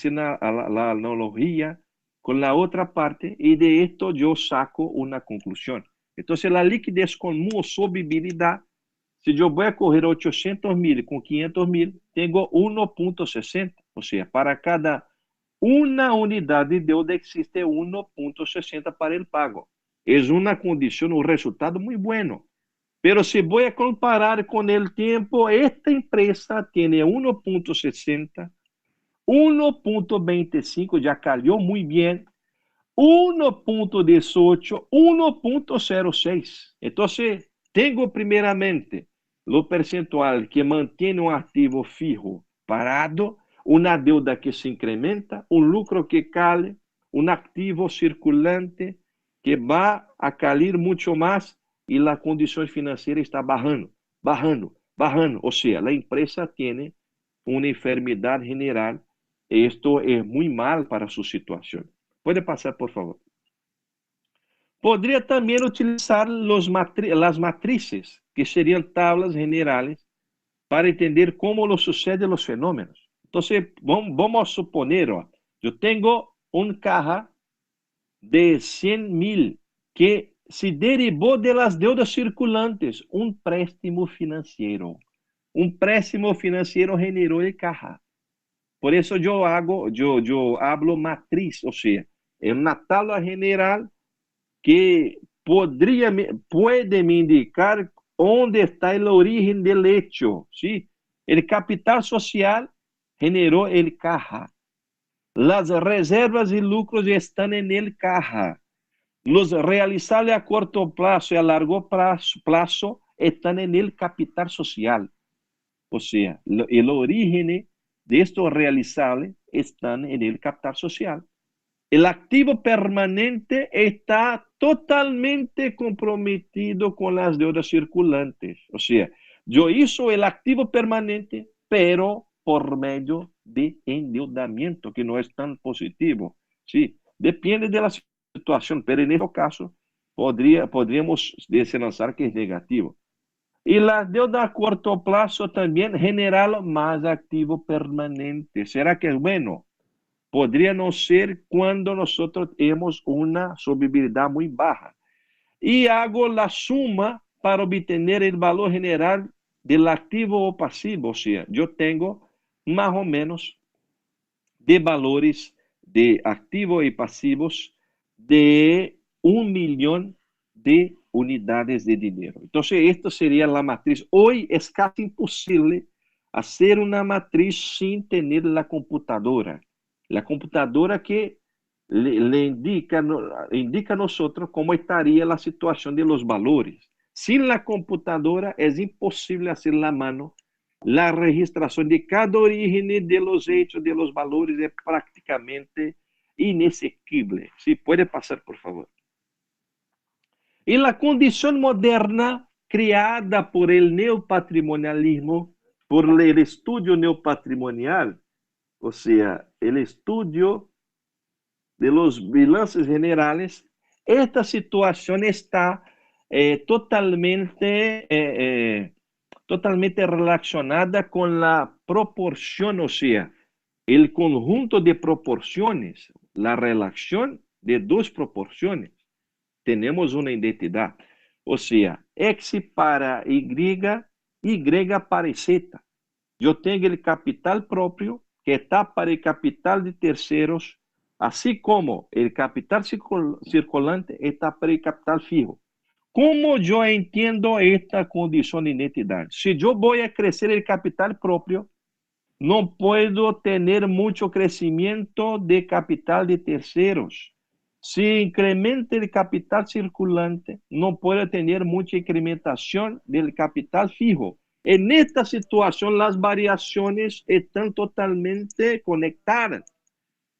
analogía con la otra parte y de esto yo saco una conclusión. Entonces la liquidez común o solvibilidad, si yo voy a coger 800.000 con 500.000, tengo 1.60. O sea, para cada una unidad de deuda existe 1.60 para el pago. Es una condición, un resultado muy bueno. Pero si voy a comparar con el tiempo, esta empresa tiene 1.60, 1.25, ya cayó muy bien, 1.18, 1.06. Entonces, tengo primeramente lo percentual que mantiene un activo fijo parado, una deuda que se incrementa, un lucro que cae, un activo circulante que va a caer mucho más y la condición financiera está bajando, bajando, bajando. O sea, la empresa tiene una enfermedad general. Esto es muy mal para su situación. Puede pasar, por favor. Podría también utilizar las matrices, que serían tablas generales, para entender cómo lo suceden los fenómenos. Entonces, vamos a suponer, yo tengo un caja de 100.000 que se derivó de las deudas circulantes, un préstamo financiero. Un préstamo financiero generó el caja. Por eso yo hablo matriz, o sea, en una tabla general que puede me indicar dónde está el origen del hecho, ¿sí? El capital social generó el caja. Las reservas y lucros están en el caja. Los realizables a corto plazo y a largo plazo están en el capital social. O sea, el origen de estos realizables están en el capital social. El activo permanente está totalmente comprometido con las deudas circulantes. O sea, yo hice el activo permanente pero por medio de endeudamiento, que no es tan positivo. Sí, depende de la situación, pero en este caso podríamos desenlazar que es negativo. Y la deuda a corto plazo también generar más activo permanente. ¿Será que es bueno? Podría no ser cuando nosotros tenemos una solvibilidad muy baja. Y hago la suma para obtener el valor general del activo o pasivo. O sea, yo tengo más o menos de valores de activos y pasivos de 1 millón de unidades de dinero. Entonces, esta sería la matriz. Hoy es casi imposible hacer una matriz sin tener la computadora. La computadora que le indica a nosotros cómo estaría la situación de los valores. Sin la computadora es imposible hacer la mano. La registración de cada origen de los hechos, de los valores, es prácticamente inexequible. ¿Sí? Puede pasar, por favor. Y la condición moderna creada por el neopatrimonialismo, por el estudio neopatrimonial, o sea, el estudio de los balances generales, esta situación está totalmente relacionada con la proporción, o sea, el conjunto de proporciones, la relación de dos proporciones. Tenemos una identidad, o sea, X para Y, Y para Z. Yo tengo el capital propio que está para el capital de terceros, así como el capital circulante está para el capital fijo. ¿Cómo yo entiendo esta condición de identidad? Si yo voy a crecer el capital propio, no puedo tener mucho crecimiento de capital de terceros. Si incrementa el capital circulante, no puedo tener mucha incrementación del capital fijo. En esta situación, las variaciones están totalmente conectadas.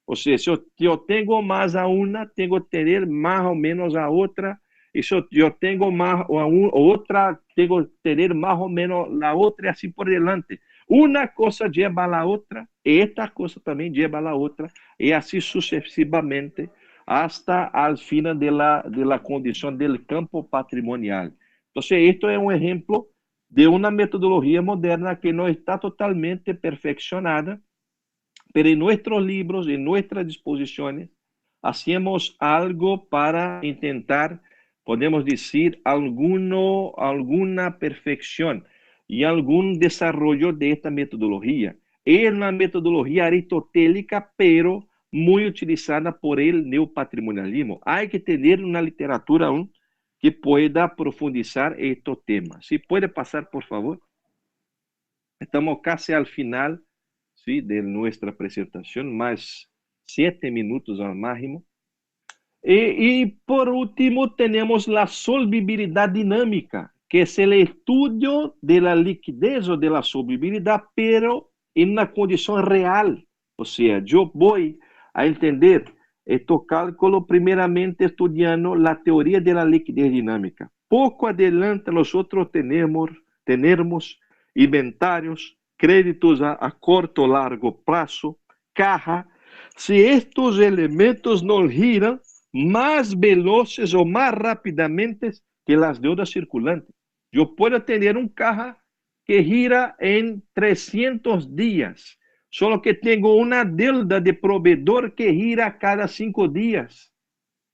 O sea, si yo tengo más a una, tengo que tener más o menos a otra. Y si yo tengo más a otra, tengo que tener más o menos la otra, y así por delante. Una cosa lleva a la otra, y esta cosa también lleva a la otra, y así sucesivamente, hasta al final de la condición del campo patrimonial. Entonces, esto es un ejemplo de una metodología moderna que no está totalmente perfeccionada, pero en nuestros libros, en nuestras disposiciones, hacemos algo para intentar, podemos decir, alguna perfección y algún desarrollo de esta metodología. Es una metodología aristotélica, pero muy utilizada por el neopatrimonialismo. Hay que tener una literatura aún que pueda profundizar estos temas. Si puede pasar, por favor. Estamos casi al final, ¿sí?, de nuestra presentación, más 7 minutos al máximo. Y por último tenemos la solvibilidad dinámica, que es el estudio de la liquidez o de la solvibilidad, pero en una condición real. O sea, yo voy a entender estos cálculos primeramente estudiando la teoría de la liquidez dinámica. Poco adelante nosotros tenemos inventarios, créditos a corto o largo plazo, caja. Si estos elementos no giran más veloces o más rápidamente que las deudas circulantes. Yo puedo tener un caja que gira en 300 días, solo que tengo una deuda de proveedor que gira cada 5 días.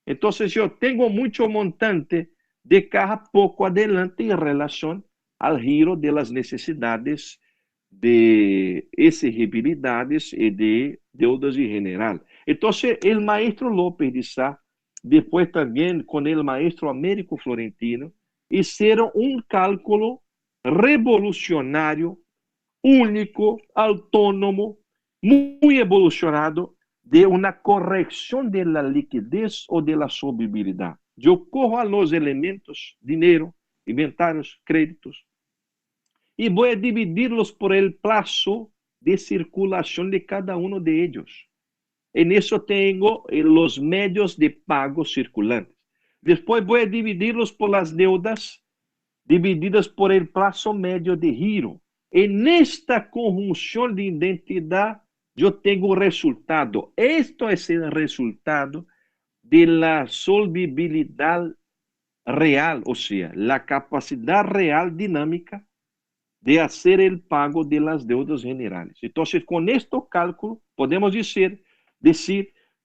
Entonces yo tengo mucho montante de caja poco adelante en relación al giro de las necesidades de exigibilidades y de deudas en general. Entonces el maestro López de Sá, después también con el maestro Américo Florentino, hicieron un cálculo revolucionario, único, autónomo, muy evolucionado, de una corrección de la liquidez o de la solvibilidad. Yo cojo a los elementos, dinero, inventarios, créditos, y voy a dividirlos por el plazo de circulación de cada uno de ellos. En eso tengo los medios de pago circulantes. Después voy a dividirlos por las deudas divididas por el plazo medio de giro. En esta conjunción de identidad, yo tengo un resultado. Esto es el resultado de la solvibilidad real, o sea, la capacidad real dinámica de hacer el pago de las deudas generales. Entonces, con este cálculo, podemos decir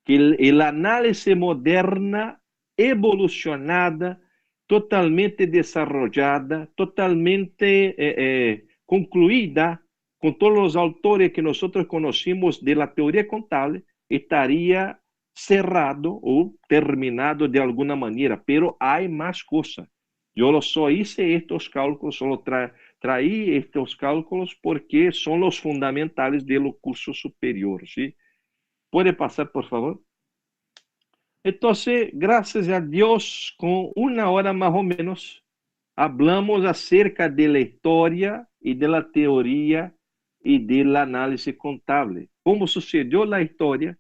que el análisis moderna, evolucionada, totalmente desarrollada, totalmente concluida, con todos los autores que nosotros conocimos de la teoría contable, estaría cerrado o terminado de alguna manera, pero hay más cosas. Yo só hice estos cálculos, solo traí estos cálculos porque son los fundamentales del curso superior, ¿sí? ¿Puede pasar, por favor? Entonces, gracias a Dios, con una hora más o menos, hablamos acerca de la historia y de la teoría y del análisis contable. Cómo sucedió la historia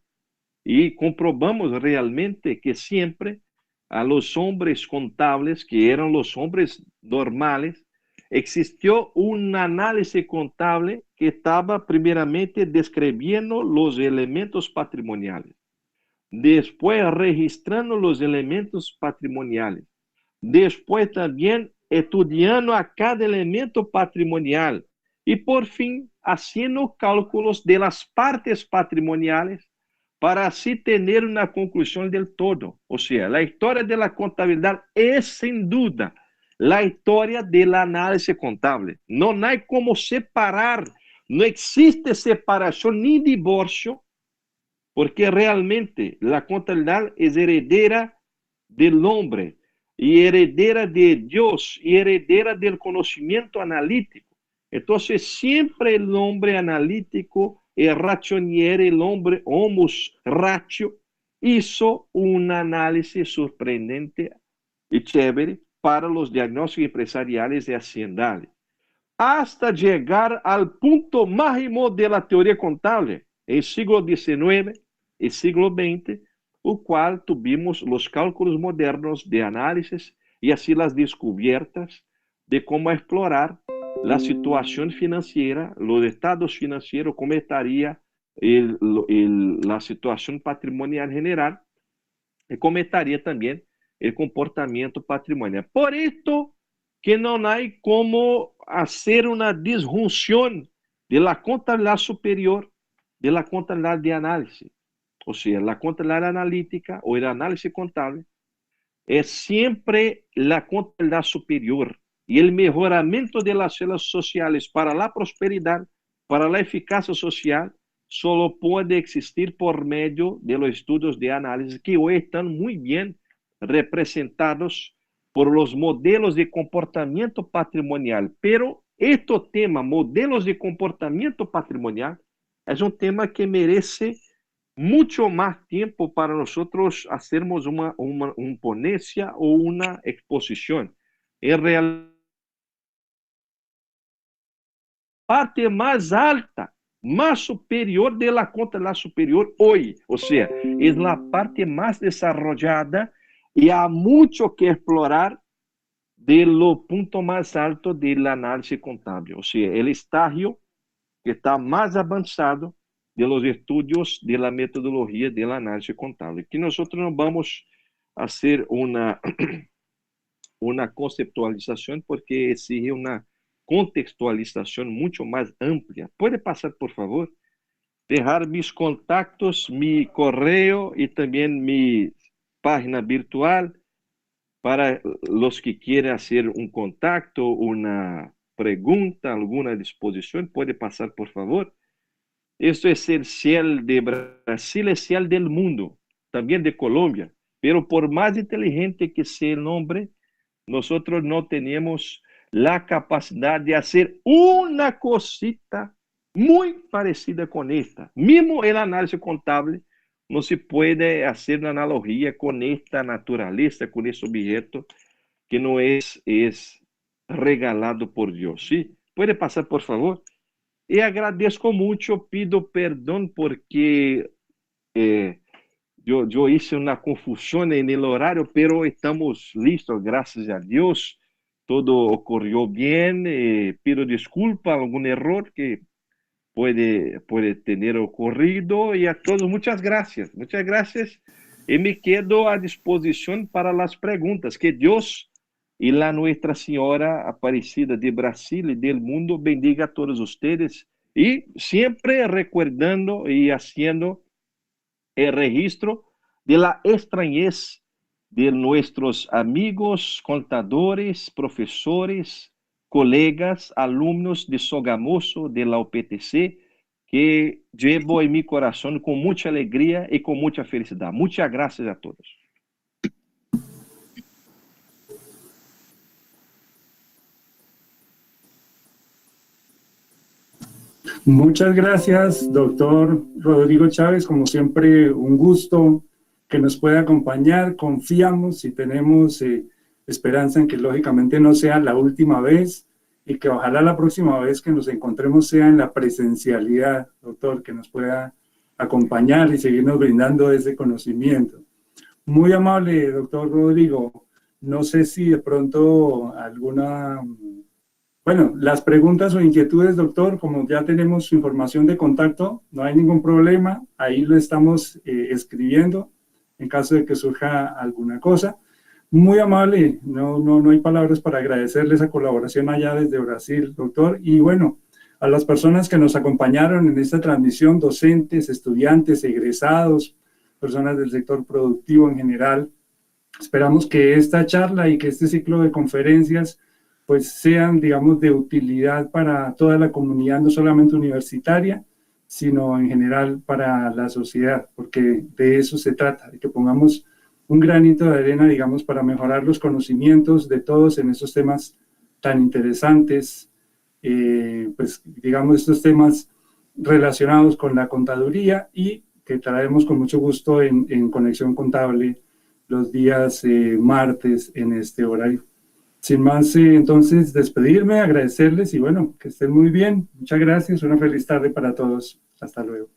y comprobamos realmente que siempre a los hombres contables, que eran los hombres normales, existió un análisis contable que estaba primeramente describiendo los elementos patrimoniales, después registrando los elementos patrimoniales, después también estudiando a cada elemento patrimonial y por fin haciendo cálculos de las partes patrimoniales para así tener una conclusión del todo. O sea, la historia de la contabilidad es sin duda la historia del análisis contable. No hay como separar, no existe separación ni divorcio, porque realmente la contabilidad es heredera del hombre y heredera de Dios y heredera del conocimiento analítico. Entonces, siempre el hombre analítico, el rationiere, el hombre homus ratio, hizo un análisis sorprendente y chévere para los diagnósticos empresariales y haciendales, hasta llegar al punto máximo de la teoría contable, en el siglo XIX y siglo XX, o cual tuvimos los cálculos modernos de análisis y así las descubiertas de cómo explorar la situación financiera, los estados financieros, cómo estaría la situación patrimonial general y cómo estaría también el comportamiento patrimonial. Por esto que no hay como hacer una disjunción de la contabilidad superior de la contabilidad de análisis. O sea, la contabilidad analítica o el análisis contable es siempre la contabilidad superior y el mejoramiento de las células sociales para la prosperidad, para la eficacia social, solo puede existir por medio de los estudios de análisis que hoy están muy bien representados por los modelos de comportamiento patrimonial. Pero este tema, modelos de comportamiento patrimonial, es un tema que merece mucho más tiempo para nosotros hacernos una ponencia o una exposición. En realidad, parte más alta, más superior de la contabilidad superior hoy. O sea, es la parte más desarrollada y hay mucho que explorar de lo punto más alto del análisis contable. O sea, el estadio que está más avanzado de los estudios de la metodología del análisis contable. Que nosotros no vamos a hacer una conceptualización porque exige una contextualización mucho más amplia. ¿Puede pasar, por favor? Dejar mis contactos, mi correo y también mi página virtual para los que quieren hacer un contacto, una pregunta, alguna disposición. ¿Puede pasar, por favor? Esto es el cielo de Brasil, es el del mundo, también de Colombia. Pero por más inteligente que sea el hombre, nosotros no tenemos la capacidad de hacer una cosita muy parecida con esta. Mismo el análisis contable no se puede hacer una analogía con esta naturaleza, con este objeto que no es regalado por Dios. ¿Sí? ¿Puede pasar, por favor? Y agradezco mucho, pido perdón porque yo hice una confusión en el horario, pero estamos listos, gracias a Dios. todo ocurrió bien. Pido disculpa algún error que puede tener ocurrido, y a todos muchas gracias, y me quedo a disposición para las preguntas. Que Dios y la Nuestra Señora Aparecida de Brasil y del mundo bendiga a todos ustedes, y siempre recordando y haciendo el registro de la extrañez de nuestros amigos, contadores, profesores, colegas, alumnos de Sogamoso, de la UPTC, que llevo en mi corazón con mucha alegría y con mucha felicidad. Muchas gracias a todos. Muchas gracias, doctor Rodrigo Chávez. Como siempre, un gusto que nos pueda acompañar. Confiamos y tenemos esperanza en que lógicamente no sea la última vez, y que ojalá la próxima vez que nos encontremos sea en la presencialidad, doctor, que nos pueda acompañar y seguirnos brindando ese conocimiento. Muy amable, doctor Rodrigo. No sé si de pronto alguna... Bueno, las preguntas o inquietudes, doctor, como ya tenemos su información de contacto, no hay ningún problema, ahí lo estamos escribiendo en caso de que surja alguna cosa. Muy amable, no hay palabras para agradecerle esa colaboración allá desde Brasil, doctor. Y bueno, a las personas que nos acompañaron en esta transmisión, docentes, estudiantes, egresados, personas del sector productivo en general, esperamos que esta charla y que este ciclo de conferencias pues sean, digamos, de utilidad para toda la comunidad, no solamente universitaria, sino en general para la sociedad, porque de eso se trata, de que pongamos un granito de arena, digamos, para mejorar los conocimientos de todos en estos temas tan interesantes, pues, digamos, estos temas relacionados con la contaduría, y que traemos con mucho gusto en Conexión Contable los días martes en este horario. Sin más, entonces, despedirme, agradecerles y bueno, que estén muy bien. Muchas gracias, una feliz tarde para todos. Hasta luego.